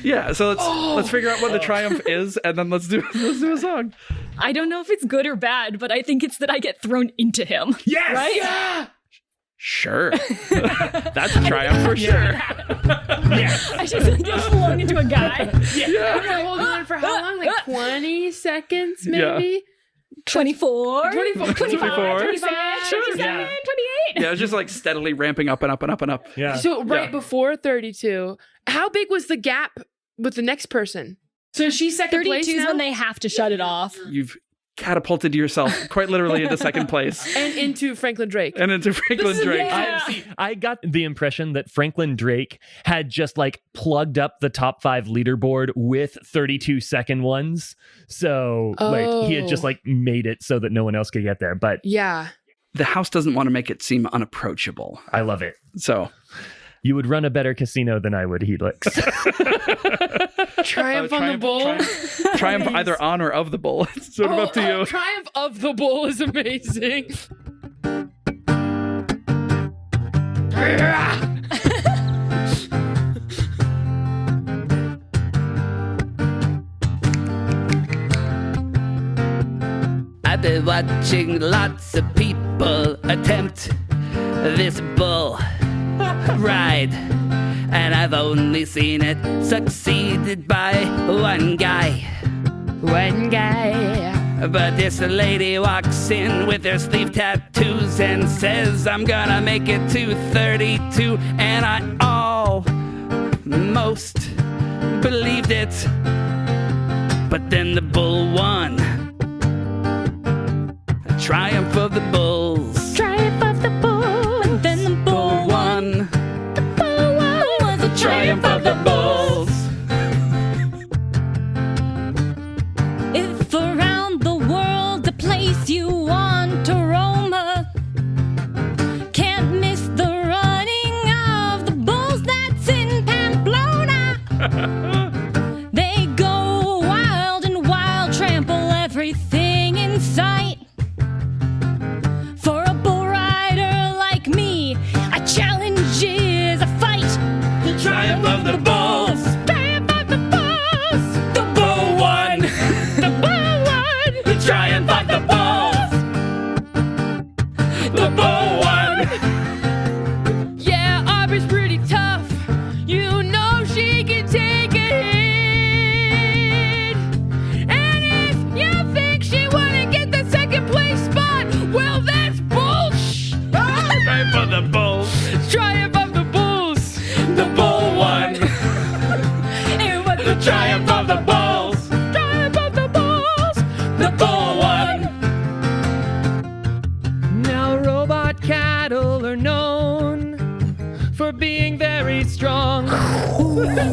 [SPEAKER 7] Yeah, so let's figure out what the triumph is, and then let's do a song.
[SPEAKER 4] I don't know if it's good or bad, but I think it's that I get thrown into him.
[SPEAKER 3] Yes!
[SPEAKER 4] Right?
[SPEAKER 6] Yeah.
[SPEAKER 7] Sure, that's a triumph for sure.
[SPEAKER 3] Yes!
[SPEAKER 4] I just get flung into a guy.
[SPEAKER 6] We're holding on for how long? Like 20 seconds, maybe?
[SPEAKER 4] 24,
[SPEAKER 6] 24,
[SPEAKER 4] 25,
[SPEAKER 7] 24.
[SPEAKER 4] 26, 27,
[SPEAKER 3] Yeah.
[SPEAKER 4] 28.
[SPEAKER 7] Yeah, it's just like steadily ramping up and up and up and up.
[SPEAKER 3] Yeah.
[SPEAKER 6] So right
[SPEAKER 7] Yeah.
[SPEAKER 6] before 32, how big was the gap with the next person? So is she second place
[SPEAKER 4] 32 is
[SPEAKER 6] now?
[SPEAKER 4] when they have to shut it off.
[SPEAKER 7] You've
[SPEAKER 2] catapulted yourself quite literally into second place.
[SPEAKER 6] And into Franklin Drake.
[SPEAKER 5] I got the impression that Franklin Drake had just like plugged up the top 5 leaderboard with 32-second ones. So like he had just like made it so that no one else could get there. But
[SPEAKER 6] Yeah.
[SPEAKER 2] The house doesn't want to make it seem unapproachable.
[SPEAKER 5] I love it.
[SPEAKER 2] So
[SPEAKER 5] you would run a better casino than I would, Helix.
[SPEAKER 6] Triumph on the bull.
[SPEAKER 2] Triumph either on or of the bull. It's sort of up to you.
[SPEAKER 6] Triumph of the bull is amazing.
[SPEAKER 7] I've been watching lots of people attempt this bull ride, and I've only seen it succeeded by one guy. But this lady walks in with her sleeve tattoos and says, I'm gonna make it to 32, and I almost believed it. But then the bull won. A triumph of the bulls.
[SPEAKER 4] Triumph of the bull, and then the bull
[SPEAKER 7] won.
[SPEAKER 4] The bull won. The
[SPEAKER 7] Triumph of the bulls.
[SPEAKER 4] If around the world, the place you want to roam, can't miss the running of the bulls that's in Pamplona. They go wild and wild, trample everything in sight. For a bull rider like me, a challenge is a fight.
[SPEAKER 7] The triumph of the bulls.
[SPEAKER 4] Triumph of the bulls.
[SPEAKER 7] The bull won.
[SPEAKER 4] The bull won.
[SPEAKER 7] The triumph of the bulls. The bull won.
[SPEAKER 6] Yeah, Aubrey's pretty tough. You know she can take a hit. And if you think she wanna get the second place spot, well, that's bullshit.
[SPEAKER 7] Triumph of the bulls.
[SPEAKER 6] Triumph of the bulls.
[SPEAKER 7] The bull won.
[SPEAKER 4] It was
[SPEAKER 7] The triumph of the bulls.
[SPEAKER 6] Triumph of the bulls.
[SPEAKER 7] The bull won.
[SPEAKER 5] Now robot cattle are known for being very strong.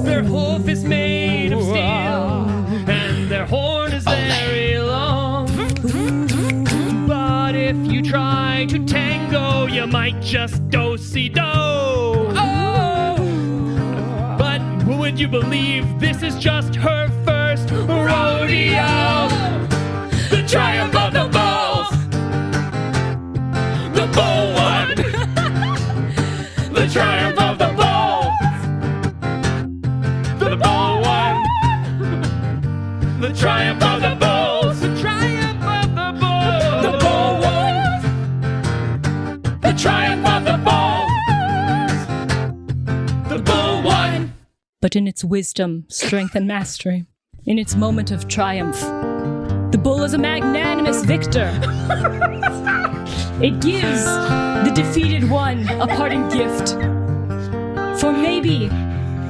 [SPEAKER 5] Their hoof is made of steel, and their horn is very long. But if you try to tango, you might just do-si-do. But would you believe this is just her first rodeo?
[SPEAKER 7] The triumph of the bulls. The bull won. The triumph of the bulls. The bull won. The triumph of the bulls.
[SPEAKER 5] The triumph of the bull.
[SPEAKER 7] The bull won. The triumph of the bulls. The bull won.
[SPEAKER 4] But in its wisdom, strength, and mastery, in its moment of triumph, the bull is a magnanimous victor. It gives the defeated one a parting gift. For maybe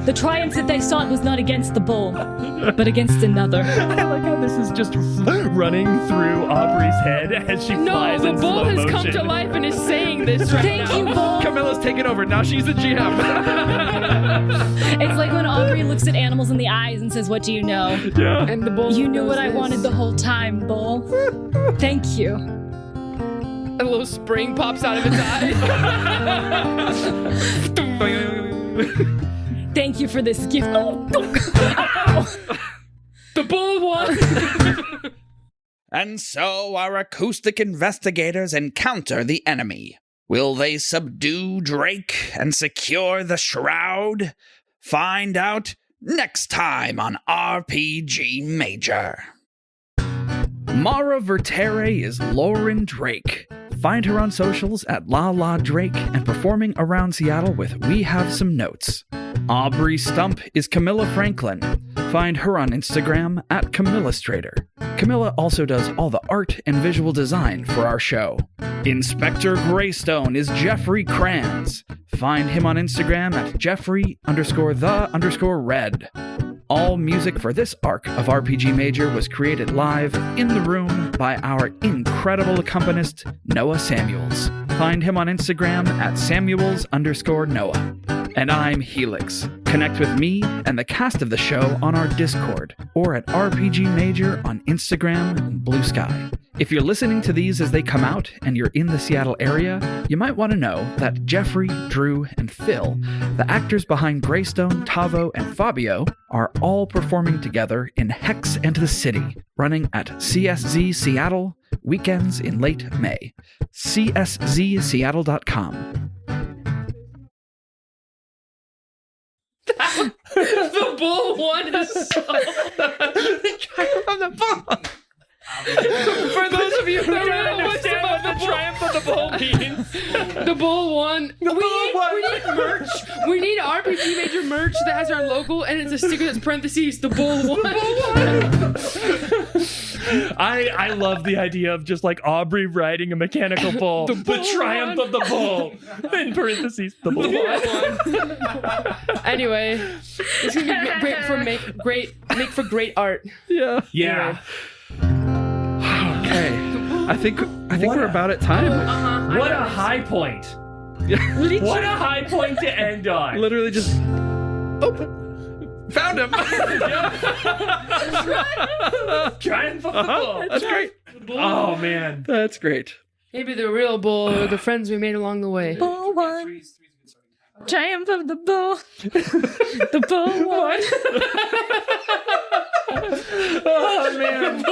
[SPEAKER 4] the triumph that they sought was not against the bull, but against another.
[SPEAKER 5] I like how this is just running through Aubrey's head as she
[SPEAKER 6] No,
[SPEAKER 5] flies
[SPEAKER 6] the
[SPEAKER 5] in
[SPEAKER 6] bull
[SPEAKER 5] slow
[SPEAKER 6] has
[SPEAKER 5] motion.
[SPEAKER 6] come to life and is saying this right
[SPEAKER 4] Thank
[SPEAKER 6] now.
[SPEAKER 4] you, bull.
[SPEAKER 2] Camilla's taken over. Now she's the GM.
[SPEAKER 4] It's like when Aubrey looks at animals in the eyes and says, "What do you know?"
[SPEAKER 2] Yeah.
[SPEAKER 6] And the bull
[SPEAKER 4] You knew
[SPEAKER 6] knows
[SPEAKER 4] what I
[SPEAKER 6] this.
[SPEAKER 4] wanted the whole time, bull. Thank you.
[SPEAKER 6] A little spring pops out of its eye.
[SPEAKER 4] Thank you for this gift.
[SPEAKER 6] The bull won.
[SPEAKER 1] And so our acoustic investigators encounter the enemy. Will they subdue Drake and secure the Shroud? Find out next time on RPG Major.
[SPEAKER 2] Mara Vertere is Lauren Drake. Find her on socials at La Drake and performing around Seattle with We Have Some Notes. Aubrey Stump is Camilla Franklin. Find her on Instagram at Camillastrator. Camilla also does all the art and visual design for our show. Inspector Greystone is Jeffrey Kranz. Find him on Instagram at Jeffrey_the_red. All music for this arc of RPG Major was created live in the room by our incredible accompanist, Noah Samuels. Find him on Instagram at Samuels_Noah. And I'm Helix. Connect with me and the cast of the show on our Discord or at RPG Major on Instagram and Blue Sky. If you're listening to these as they come out and you're in the Seattle area, you might want to know that Jeffrey, Drew, and Phil, the actors behind Greystone, Tavo, and Fabio, are all performing together in Hex and the City, running at CSZ Seattle, weekends in late May. CSZSeattle.com.
[SPEAKER 6] The bull one is so...
[SPEAKER 2] From the bull.
[SPEAKER 6] For those of you who don't know what's about the triumph of the bull means, the bull won. We need merch. We need RPG Major merch that has our logo and it's a sticker that's parentheses. The bull won.
[SPEAKER 5] I love the idea of just like Aubrey riding a mechanical bull. The triumph of the bull. In parentheses, the bull won.
[SPEAKER 6] Anyway, it's gonna be great for make for great art.
[SPEAKER 2] Yeah.
[SPEAKER 5] Yeah.
[SPEAKER 2] Okay. I think we're about at time.
[SPEAKER 5] What a high point. What a high point to end on.
[SPEAKER 2] Literally just found him.
[SPEAKER 5] Triumph of the bull.
[SPEAKER 2] That's great.
[SPEAKER 5] Oh man.
[SPEAKER 2] That's great.
[SPEAKER 6] Maybe the real bull or the friends we made along the way.
[SPEAKER 4] Bull one. Triumph of the bull. The bull one.
[SPEAKER 5] Oh man.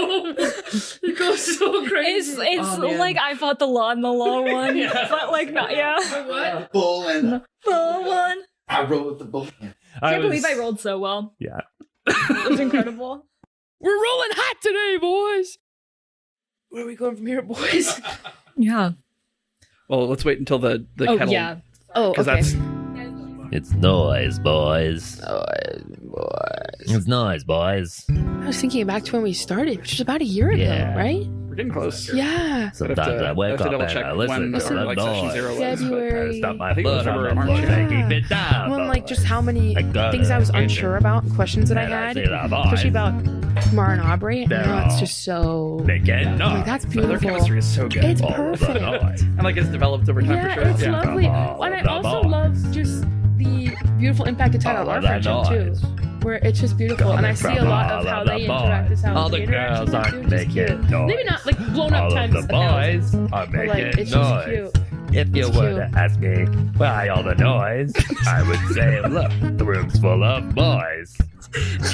[SPEAKER 6] It goes so crazy.
[SPEAKER 4] It's like I fought the law in the law one, but like not
[SPEAKER 6] What?
[SPEAKER 8] Bull and
[SPEAKER 4] bull one.
[SPEAKER 8] I rode the bull.
[SPEAKER 4] I can't believe I rolled so well.
[SPEAKER 5] Yeah.
[SPEAKER 4] It was incredible.
[SPEAKER 6] We're rolling hot today, boys. Where are we going from here, boys?
[SPEAKER 4] Yeah.
[SPEAKER 2] Well, let's wait until the
[SPEAKER 4] Oh
[SPEAKER 2] kettle.
[SPEAKER 4] yeah.
[SPEAKER 6] Oh,
[SPEAKER 2] Because
[SPEAKER 6] okay.
[SPEAKER 2] that's
[SPEAKER 3] It's noise, boys. It's noise, boys.
[SPEAKER 6] I was thinking back to when we started, which was about a year ago,
[SPEAKER 3] Yeah.
[SPEAKER 6] right?
[SPEAKER 2] we're getting close.
[SPEAKER 6] Yeah.
[SPEAKER 3] Sometimes
[SPEAKER 2] I
[SPEAKER 3] I wake
[SPEAKER 2] have to
[SPEAKER 3] up
[SPEAKER 2] double
[SPEAKER 3] and
[SPEAKER 2] check
[SPEAKER 3] I listen
[SPEAKER 2] when
[SPEAKER 3] to the
[SPEAKER 2] like session
[SPEAKER 3] noise.
[SPEAKER 2] 0 was.
[SPEAKER 6] February.
[SPEAKER 3] I stop my
[SPEAKER 2] I think it was
[SPEAKER 3] foot on
[SPEAKER 2] over
[SPEAKER 3] the
[SPEAKER 2] March,
[SPEAKER 3] floor,
[SPEAKER 2] yeah.
[SPEAKER 3] keep it down.
[SPEAKER 6] Well, like just how many
[SPEAKER 3] I got
[SPEAKER 6] things
[SPEAKER 3] it.
[SPEAKER 6] I was unsure about, questions that I
[SPEAKER 3] And I
[SPEAKER 6] had,
[SPEAKER 3] see the boys.
[SPEAKER 6] especially about Mara and Aubrey. And
[SPEAKER 3] They're
[SPEAKER 6] now it's
[SPEAKER 3] all
[SPEAKER 6] just so.
[SPEAKER 3] Making
[SPEAKER 6] I'm
[SPEAKER 3] noise.
[SPEAKER 6] like, that's
[SPEAKER 2] Their
[SPEAKER 6] beautiful.
[SPEAKER 2] chemistry is so good.
[SPEAKER 6] It's
[SPEAKER 3] All the
[SPEAKER 6] perfect.
[SPEAKER 3] noise.
[SPEAKER 2] And like it's developed over time
[SPEAKER 6] Yeah,
[SPEAKER 2] for sure.
[SPEAKER 6] it's
[SPEAKER 2] Yeah.
[SPEAKER 6] lovely.
[SPEAKER 3] All
[SPEAKER 6] And I
[SPEAKER 3] the
[SPEAKER 6] also
[SPEAKER 3] noise.
[SPEAKER 6] love just the beautiful impact it's had on
[SPEAKER 3] All
[SPEAKER 6] our
[SPEAKER 3] of that
[SPEAKER 6] friendship too.
[SPEAKER 3] noise.
[SPEAKER 6] Where it's just beautiful, and I see a lot of how they interact as how
[SPEAKER 3] All the
[SPEAKER 6] they interact
[SPEAKER 3] girls
[SPEAKER 6] with
[SPEAKER 3] aren't
[SPEAKER 6] you, which is
[SPEAKER 3] making
[SPEAKER 6] cute.
[SPEAKER 3] noise.
[SPEAKER 6] Maybe not like blown up
[SPEAKER 3] All of
[SPEAKER 6] times
[SPEAKER 3] the
[SPEAKER 6] 1,000.
[SPEAKER 3] boys are
[SPEAKER 6] But,
[SPEAKER 3] making
[SPEAKER 6] like, it's just
[SPEAKER 3] noise.
[SPEAKER 6] cute.
[SPEAKER 3] If you
[SPEAKER 6] It's
[SPEAKER 3] were
[SPEAKER 6] cute.
[SPEAKER 3] to ask me why all the noise, I would say, look, the room's full of boys.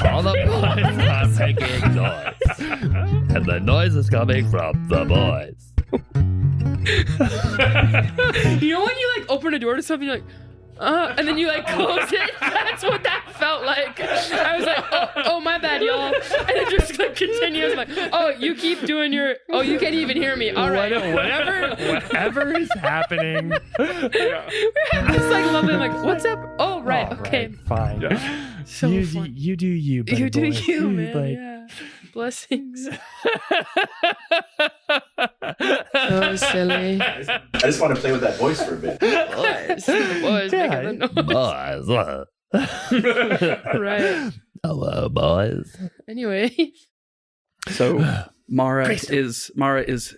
[SPEAKER 3] All the boys are making noise. And the noise is coming from the boys.
[SPEAKER 6] You know when you like open a door to something, you're like, and then you like close it? That's what that felt like. I was like, oh my bad, y'all. And it just like continues like, oh, you keep doing your, oh, you can't even hear me. All right.
[SPEAKER 5] Whatever is happening.
[SPEAKER 6] It's like lovely. I'm like, what's up? Oh, right.
[SPEAKER 5] All
[SPEAKER 6] Okay.
[SPEAKER 5] right, fine.
[SPEAKER 6] So
[SPEAKER 5] you,
[SPEAKER 6] fun.
[SPEAKER 5] you do you, buddy
[SPEAKER 6] You do
[SPEAKER 5] boy.
[SPEAKER 6] you, man.
[SPEAKER 5] Like,
[SPEAKER 6] Yeah. Blessings. So silly.
[SPEAKER 8] I just want to play with that voice for a bit.
[SPEAKER 6] Boys. The boys making the noise.
[SPEAKER 3] Boys.
[SPEAKER 6] Right.
[SPEAKER 3] Hello, boys.
[SPEAKER 6] Anyway.
[SPEAKER 2] So Mara is